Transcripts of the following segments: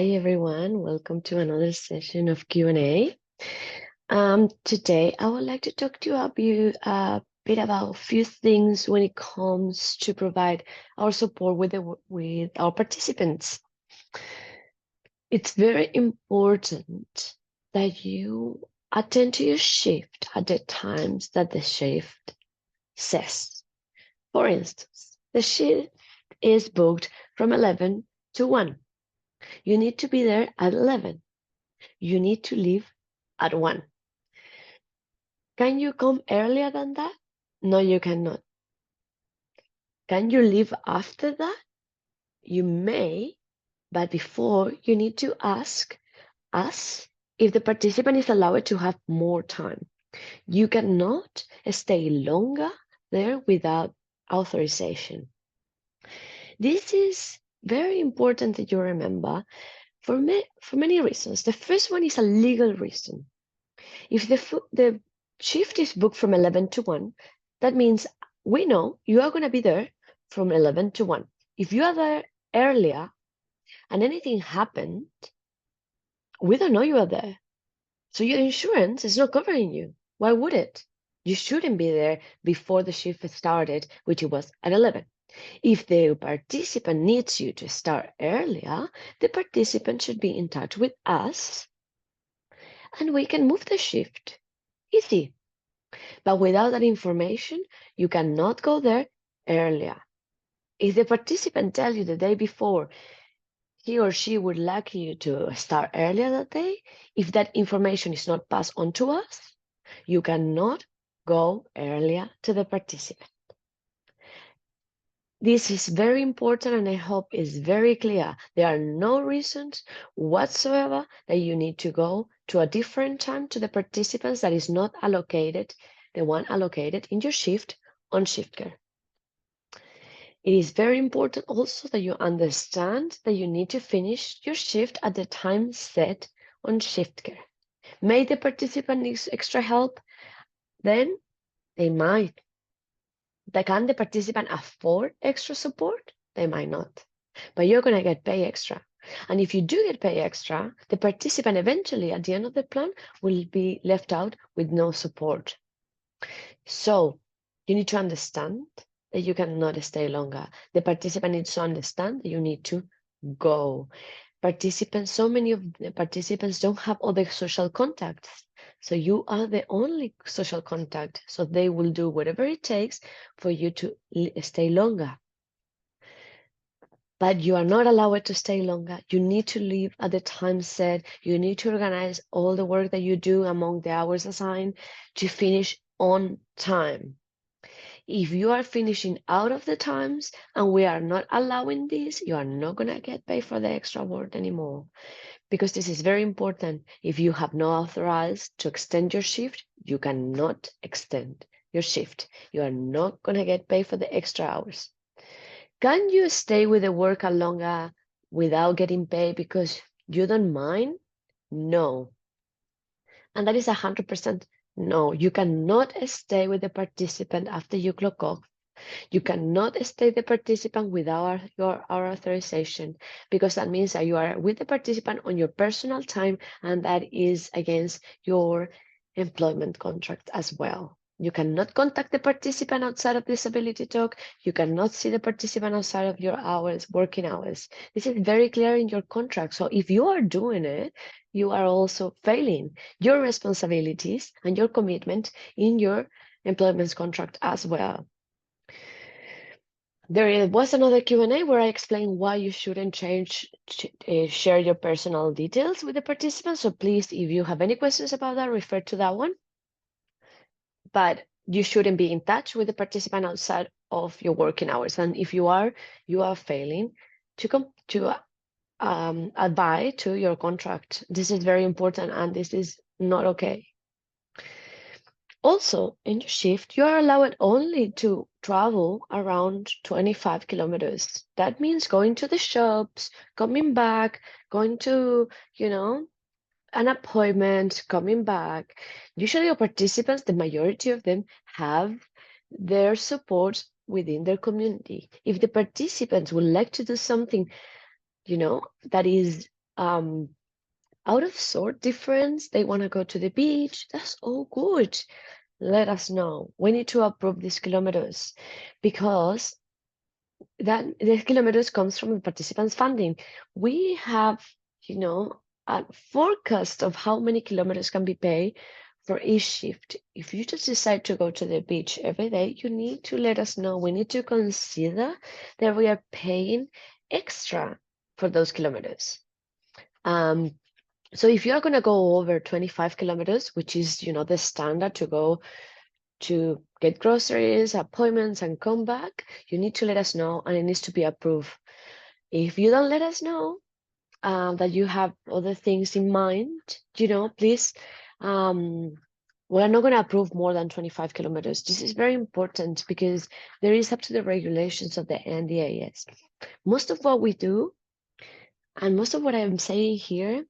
Hi everyone, welcome to another session of Q&A. Today I would like to talk to you a bit about a few things when it comes to provide our support with our participants. It's very important that you attend to your shift at the times that the shift says. For instance, the shift is booked from 11 to 1. You need to be there at 11. You need to leave at 1. Can you come earlier than that? No, you cannot. Can you leave after that? You may, but before you need to ask us if the participant is allowed to have more time. You cannot stay longer there without authorization. This is very important that you remember for many reasons. The first one is a legal reason. If the shift is booked from 11 to 1, that means we know you are going to be there from 11 to 1. If you are there earlier and anything happened, we don't know you are there. So your insurance is not covering you. Why would it? You shouldn't be there before the shift started, which it was at 11. If the participant needs you to start earlier, the participant should be in touch with us and we can move the shift. Easy. But without that information, you cannot go there earlier. If the participant tells you the day before he or she would like you to start earlier that day, if that information is not passed on to us, you cannot go earlier to the participant. This is very important and I hope is very clear. There are no reasons whatsoever that you need to go to a different time to the participants that is not allocated, the one allocated in your shift on shift care. It is very important also that you understand that you need to finish your shift at the time set on shift care. May the participant needs extra help, then they might. Can the participant afford extra support? They might not, but you're going to get paid extra. And if you do get paid extra, the participant eventually at the end of the plan will be left out with no support. So you need to understand that you cannot stay longer. The participant needs to understand that you need to go. So many of the participants don't have other social contacts. So you are the only social contact. So they will do whatever it takes for you to stay longer. But you are not allowed to stay longer. You need to leave at the time set. You need to organize all the work that you do among the hours assigned to finish on time. If you are finishing out of the times and we are not allowing this, you are not going to get paid for the extra work anymore. Because this is very important. If you have not authorized to extend your shift, you cannot extend your shift. You are not going to get paid for the extra hours. Can you stay with the work longer without getting paid because you don't mind? No. And that is 100% no. You cannot stay with the participant after you clock off. You cannot stay the participant without our authorization, because that means that you are with the participant on your personal time, and that is against your employment contract as well. You cannot contact the participant outside of disability talk. You cannot see the participant outside of your hours, working hours. This is very clear in your contract. So if you are doing it, you are also failing your responsibilities and your commitment in your employment contract as well. There was another Q&A where I explained why you shouldn't share your personal details with the participants. So please, if you have any questions about that, refer to that one. But you shouldn't be in touch with the participant outside of your working hours. And if you are failing to abide to your contract. This is very important and this is not okay. Also, in your shift, you are allowed only to travel around 25 kilometers. That means going to the shops, coming back, going to, an appointment, coming back. Usually your participants, the majority of them, have their support within their community. If the participants would like to do something, that is out of sort difference, they want to go to the beach, that's all good. Let us know. We need to approve these kilometers because that the kilometers comes from the participants funding. We have, a forecast of how many kilometers can be paid for each shift. If you just decide to go to the beach every day, you need to let us know. We need to consider that we are paying extra for those kilometers. So if you're going to go over 25 kilometers, which is, the standard to go to get groceries, appointments, and come back, you need to let us know, and it needs to be approved. If you don't let us know that you have other things in mind, please, we're not going to approve more than 25 kilometers. This is very important because there is up to the regulations of the NDAS. Most of what we do, and most of what I'm saying here,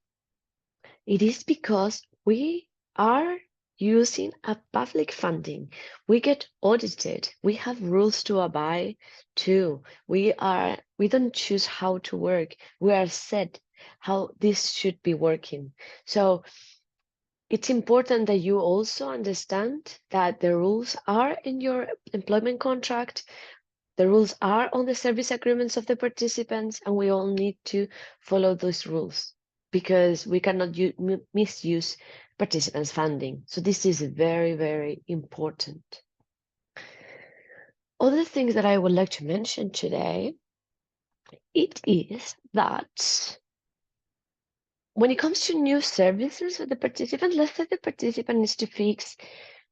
it is because we are using a public funding. We get audited. We have rules to abide to. We don't choose how to work. We are set how this should be working. So it's important that you also understand that the rules are in your employment contract. The rules are on the service agreements of the participants, and we all need to follow those rules because we cannot misuse participants' funding. So this is very, very important. Other things that I would like to mention today, it is that when it comes to new services for the participant, let's say the participant needs to fix,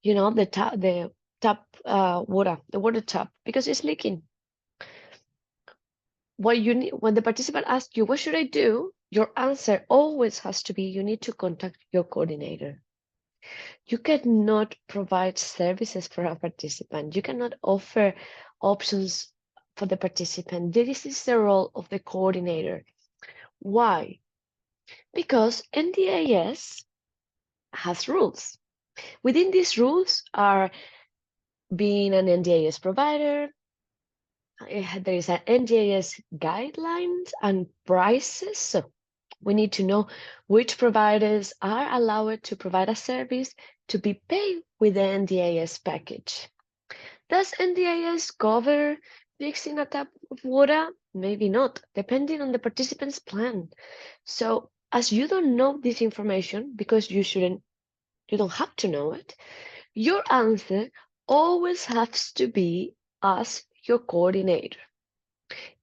the water tap because it's leaking. When the participant asks you, what should I do? Your answer always has to be, you need to contact your coordinator. You cannot provide services for a participant. You cannot offer options for the participant. This is the role of the coordinator. Why? Because NDAS has rules. Within these rules are being an NDAS provider, there is an NDAS guidelines and prices. So we need to know which providers are allowed to provide a service to be paid with the NDAS package. Does NDAS cover fixing a tap of water? Maybe not, depending on the participant's plan. So as you don't know this information, because you don't have to know it, your answer always has to be as your coordinator.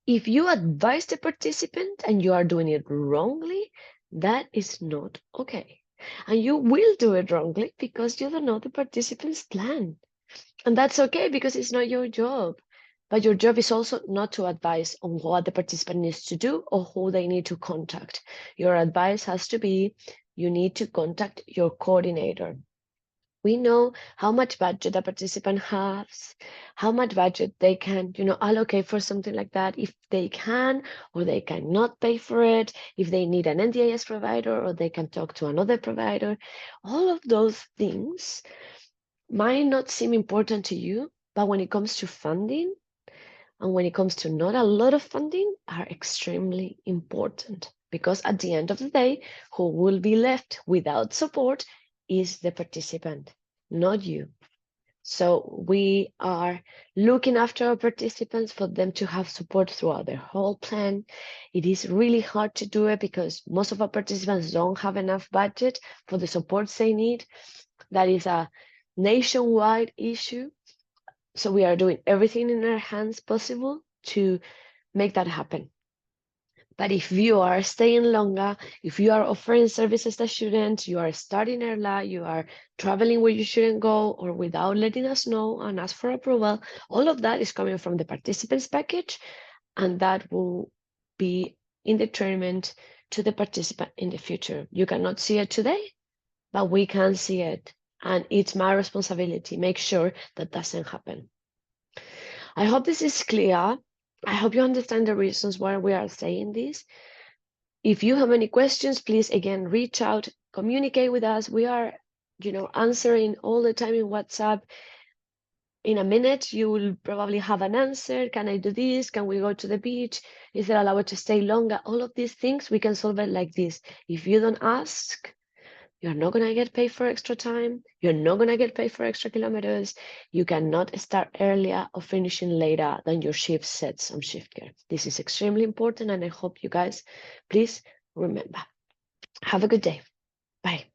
If you advise the participant and you are doing it wrongly, that is not okay. And you will do it wrongly because you don't know the participant's plan. And that's okay because it's not your job. But your job is also not to advise on what the participant needs to do or who they need to contact. Your advice has to be, you need to contact your coordinator. We know how much budget a participant has, how much budget they can, allocate for something like that, if they can or they cannot pay for it, if they need an NDIS provider or they can talk to another provider. All of those things might not seem important to you, but when it comes to funding and when it comes to not a lot of funding are extremely important because at the end of the day, who will be left without support is the participant, not you. So we are looking after our participants for them to have support throughout their whole plan. It is really hard to do it because most of our participants don't have enough budget for the supports they need. That is a nationwide issue. So we are doing everything in our hands possible to make that happen. But if you are staying longer, if you are offering services that shouldn't, you are starting early, you are traveling where you shouldn't go, or without letting us know and ask for approval, all of that is coming from the participants package, and that will be in detriment to the participant in the future. You cannot see it today, but we can see it, and it's my responsibility. Make sure that doesn't happen. I hope this is clear. I hope you understand the reasons why we are saying this. If you have any questions, please, again, reach out, communicate with us. We are, answering all the time in WhatsApp. in a minute, you will probably have an answer. Can I do this? Can we go to the beach? Is there allowed to stay longer? All of these things, we can solve it like this. If you don't ask, you're not going to get paid for extra time. You're not going to get paid for extra kilometers. You cannot start earlier or finishing later than your shift sets on shift care. This is extremely important, and I hope you guys please remember. Have a good day. Bye.